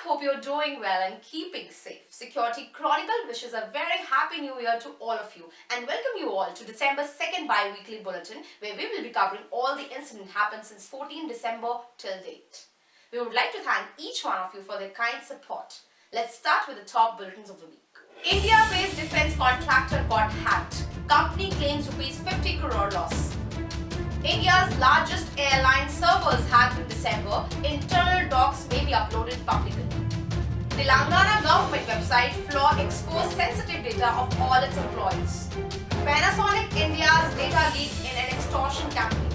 hope you're doing well and keeping safe. Security Chronicle wishes a very happy new year to all of you and welcome you all to December's second bi-weekly bulletin where we will be covering all the incidents happened since 14 December till date. We would like to thank each one of you for their kind support. Let's start with the top bulletins of the week. India-based defense contractor got hacked. Company claims rupees 50 crore loss. India's largest airline servers hacked in December. Internal docs may be uploaded publicly. Telangana government website flaw exposed sensitive data of all its employees. Panasonic India's data leaked in an extortion campaign.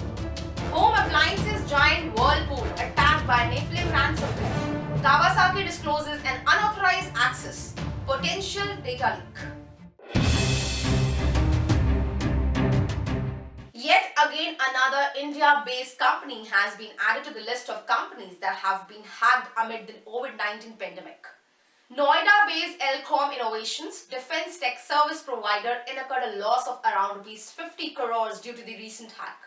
Home appliances giant Whirlpool attacked by Nephilim ransomware. Kawasaki discloses an unauthorized access. Potential data leak. Yet again, another India-based company has been added to the list of companies that have been hacked amid the COVID-19 pandemic. Noida-based Elcom Innovations, defense tech service provider, incurred a loss of around Rs 50 crores due to the recent hack.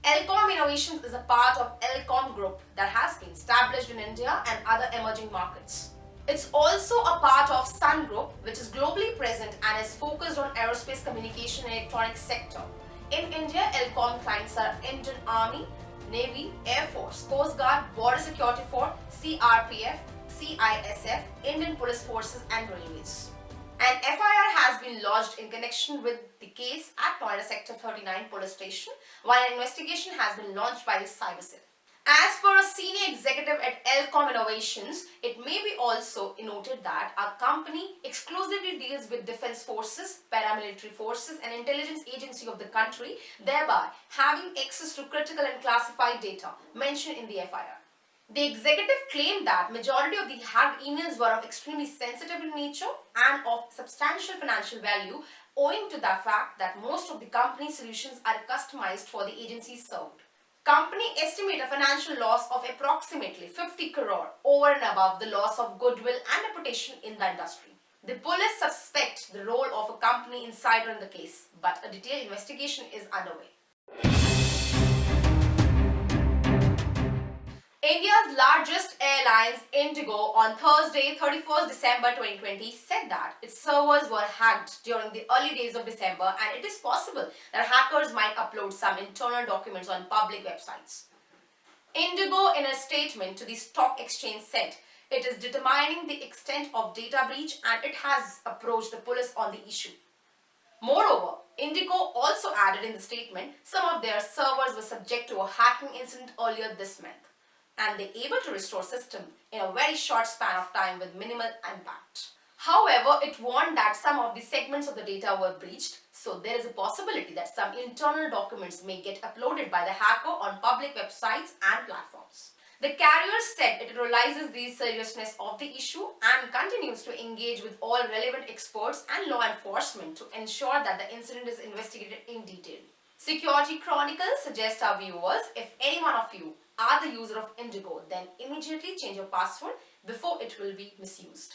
Elcom Innovations is a part of Elcom Group that has been established in India and other emerging markets. It's also a part of Sun Group, which is globally present and is focused on aerospace communication and electronics sector. In India, Elcom clients are Indian Army, Navy, Air Force, Coast Guard, Border Security Force, CRPF, CISF, Indian Police Forces and Railways. An FIR has been lodged in connection with the case at Noida Sector 39 Police Station, while an investigation has been launched by the Cyber Cell. As per a senior executive at Elcom Innovations, it may be also noted that our company exclusively deals with defense forces, paramilitary forces and intelligence agency of the country, thereby having access to critical and classified data mentioned in the FIR. The executive claimed that majority of the hacked emails were of extremely sensitive in nature and of substantial financial value owing to the fact that most of the company's solutions are customized for the agencies served. Company estimate a financial loss of approximately 50 crore over and above the loss of goodwill and reputation in the industry. The police suspect the role of a company insider in the case, but a detailed investigation is underway. India's largest airlines, Indigo, on Thursday, 31st December 2020, said that its servers were hacked during the early days of December and it is possible that hackers might upload some internal documents on public websites. Indigo, in a statement to the stock exchange, said it is determining the extent of data breach and it has approached the police on the issue. Moreover, Indigo also added in the statement some of their servers were subject to a hacking incident earlier this month, and they're able to restore system in a very short span of time with minimal impact. However, it warned that some of the segments of the data were breached, so there is a possibility that some internal documents may get uploaded by the hacker on public websites and platforms. The carrier said it realizes the seriousness of the issue and continues to engage with all relevant experts and law enforcement to ensure that the incident is investigated in detail. Security Chronicle suggests our viewers, if any one of you are the user of Indigo, then immediately change your password before it will be misused.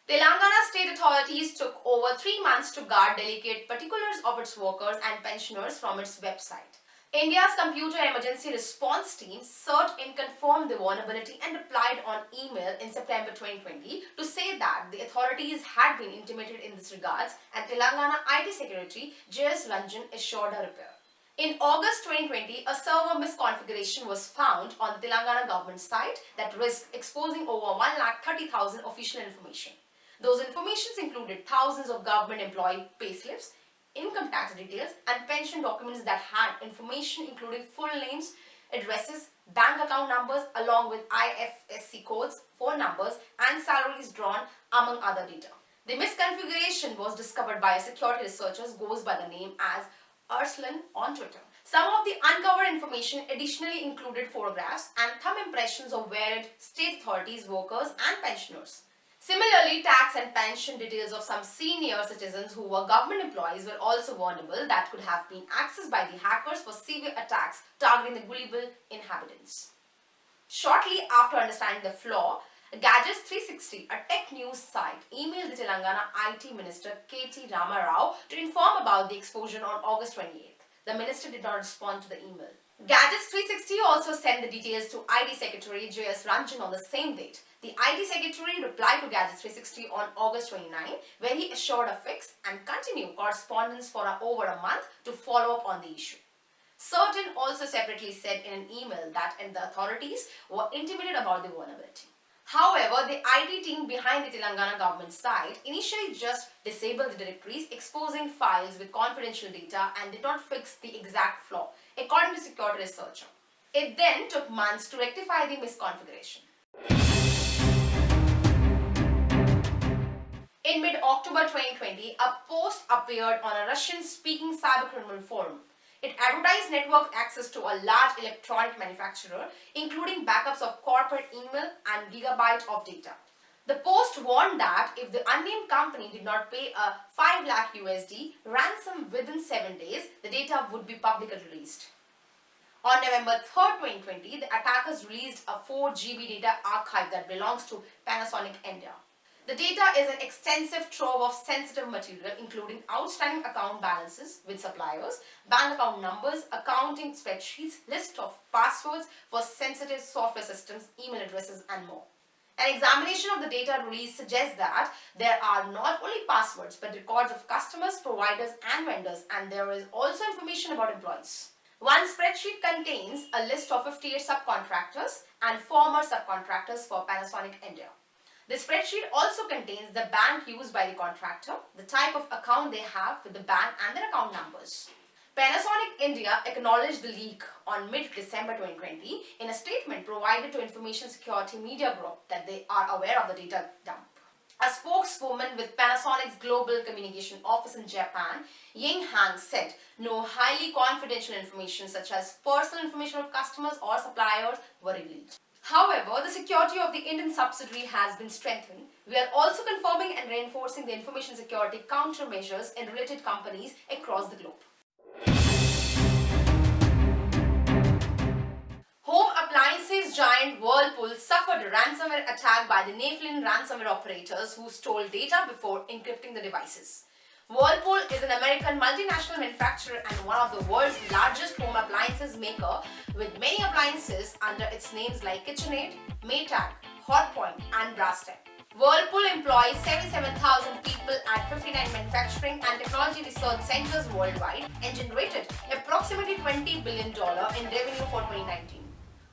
Telangana state authorities took over 3 months to guard delicate particulars of its workers and pensioners from its website. India's Computer Emergency Response Team searched and confirmed the vulnerability and replied on email in September 2020 to say that the authorities had been intimated in this regards and Telangana IT Secretary J.S. Ranjan assured a repair. In August 2020, a server misconfiguration was found on the Telangana government site that risked exposing over 130,000 official information. Those informations included thousands of government employee payslips, income tax details and pension documents that had information including full names, addresses, bank account numbers along with IFSC codes, phone numbers and salaries drawn among other data. The misconfiguration was discovered by a security researcher who goes by the name as Arslan on Twitter. Some of the uncovered information additionally included photographs and thumb impressions of varied state authorities, workers and pensioners. Similarly, tax and pension details of some senior citizens who were government employees were also vulnerable that could have been accessed by the hackers for severe attacks targeting the gullible inhabitants. Shortly after understanding the flaw, Gadgets 360, a tech news site, emailed the Telangana IT Minister K.T. Rama Rao to inform about the exposure on August 28th. The minister did not respond to the email. Gadgets 360 also sent the details to IT Secretary J.S. Ranjan on the same date. The IT Secretary replied to Gadgets 360 on August 29, where he assured a fix and continued correspondence for over a month to follow up on the issue. Certain also separately said in an email that the authorities were intimated about the vulnerability. However, the IT team behind the Telangana government site initially just disabled the directories, exposing files with confidential data, and did not fix the exact flaw, according to security researcher. It then took months to rectify the misconfiguration. In mid-October 2020, a post appeared on a Russian-speaking cybercriminal forum. It advertised network access to a large electronic manufacturer, including backups of corporate email and gigabytes of data. The post warned that if the unnamed company did not pay a 5 lakh USD ransom within 7 days, the data would be publicly released. On November 3rd, 2020, the attackers released a 4 GB data archive that belongs to Panasonic India. The data is an extensive trove of sensitive material, including outstanding account balances with suppliers, bank account numbers, accounting spreadsheets, list of passwords for sensitive software systems, email addresses, and more. An examination of the data release suggests that there are not only passwords but records of customers, providers, and vendors, and there is also information about employees. One spreadsheet contains a list of 58 subcontractors and former subcontractors for Panasonic India. The spreadsheet also contains the bank used by the contractor, the type of account they have with the bank, and their account numbers. Panasonic India acknowledged the leak on mid-December 2020 in a statement provided to Information Security Media Group that they are aware of the data dump. A spokeswoman with Panasonic's Global Communication Office in Japan, Ying Han, said no highly confidential information such as personal information of customers or suppliers were revealed. However, the security of the Indian subsidiary has been strengthened. We are also confirming and reinforcing the information security countermeasures in related companies across the globe. Home appliances giant Whirlpool suffered a ransomware attack by the Nephilim ransomware operators who stole data before encrypting the devices. Whirlpool is an American multinational manufacturer and one of the world's largest home appliances maker, with many appliances under its names like KitchenAid, Maytag, Hotpoint, and Brastemp. Whirlpool employs 77,000 people at 59 manufacturing and technology research centers worldwide and generated approximately $20 billion in revenue for 2019.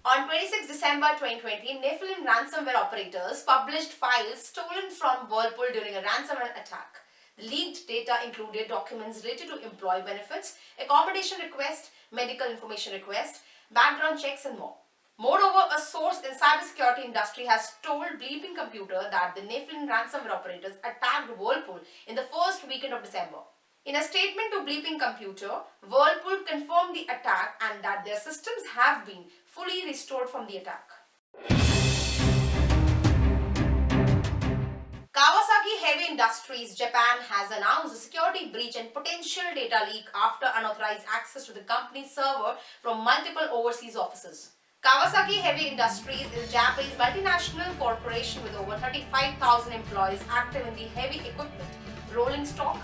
On 26 December 2020, Nephilim ransomware operators published files stolen from Whirlpool during a ransomware attack. The leaked data included documents related to employee benefits, accommodation requests, medical information requests, background checks, and more. Moreover, a source in cybersecurity industry has told Bleeping Computer that the Nephilim ransomware operators attacked Whirlpool in the first weekend of December. In a statement to Bleeping Computer, Whirlpool confirmed the attack and that their systems have been fully restored from the attack. Kawasaki Heavy Industries Japan has announced a security breach and potential data leak after unauthorized access to the company's server from multiple overseas offices. Kawasaki Heavy Industries is a Japanese multinational corporation with over 35,000 employees active in the heavy equipment, rolling stock,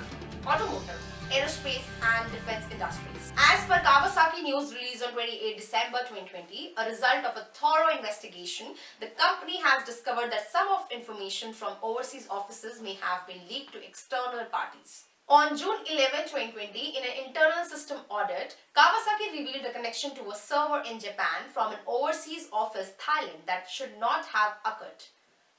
automotive, aerospace, and defense industries. As per Kawasaki news release on 28 December 2020, a result of a thorough investigation, the company has discovered that some of information from overseas offices may have been leaked to external parties. On June 11, 2020, in an internal system audit, Kawasaki revealed a connection to a server in Japan from an overseas office, Thailand, that should not have occurred.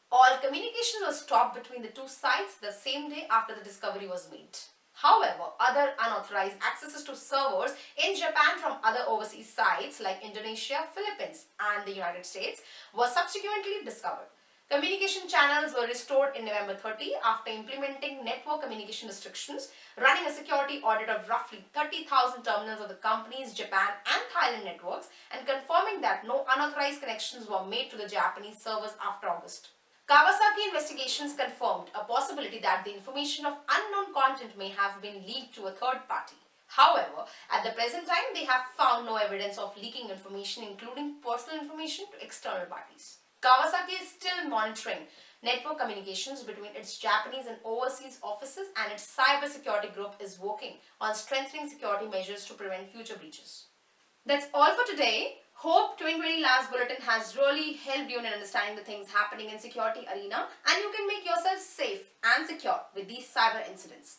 All communications were stopped between the two sites the same day after the discovery was made. However, other unauthorized accesses to servers in Japan from other overseas sites like Indonesia, Philippines, and the United States were subsequently discovered. Communication channels were restored in November 30 after implementing network communication restrictions, running a security audit of roughly 30,000 terminals of the company's Japan and Thailand networks, and confirming that no unauthorized connections were made to the Japanese servers after August. Kawasaki investigations confirmed a possibility that the information of unknown content may have been leaked to a third party. However, at the present time, they have found no evidence of leaking information, including personal information, to external parties. Kawasaki is still monitoring network communications between its Japanese and overseas offices, and its cybersecurity group is working on strengthening security measures to prevent future breaches. That's all for today. Hope 2020 Labs Bulletin has really helped you in understanding the things happening in security arena, and you can make yourself safe and secure with these cyber incidents.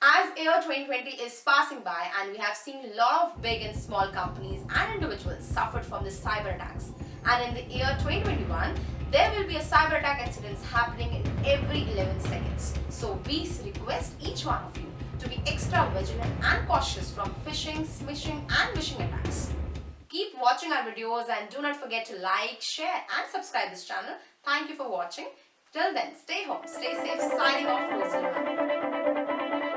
As year 2020 is passing by and we have seen a lot of big and small companies and individuals suffered from these cyber attacks. And in the year 2021, there will be a cyber attack incidents happening in every 11 seconds. So we request each one of you to be extra vigilant and cautious from phishing, smishing and wishing attacks. Keep watching our videos and do not forget to like, share and subscribe this channel. Thank you for watching. Till then, stay home, stay safe. Signing off, Rosalie.